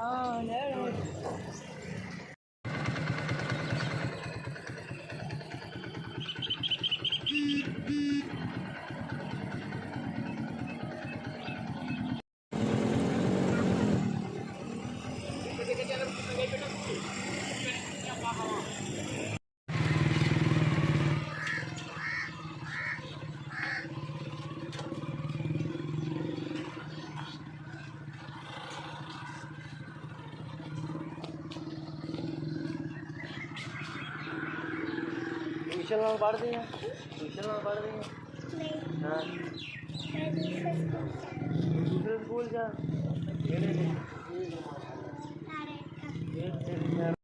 Oh, no. Tuition में पढ़ रही हैं? ट्यूशन में पढ़ रही हैं? नहीं, हाँ, मैं दूसरे स्कूल दूसरे स्कूल जा केड़े ने? नारायण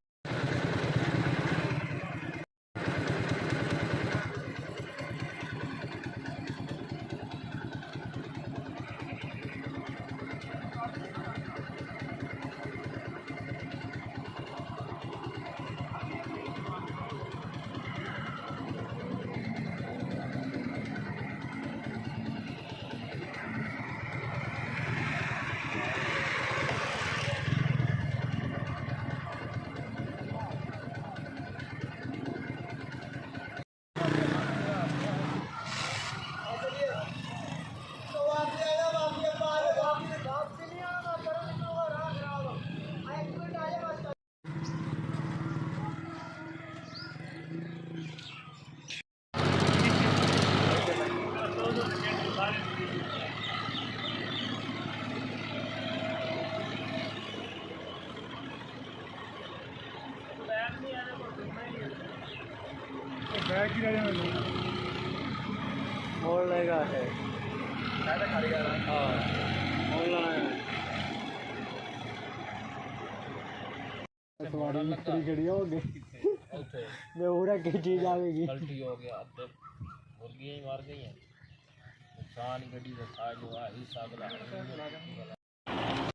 बैग की रह मोड़ लेगा है हाँ सवारी मिस्त्री जड़ी हो गई मैं पूरा की चीज आवेगी गलती हो गया अब मुर्गियां ही मार गई हैं नुकसान गड्डी का था जो आ ही सकदा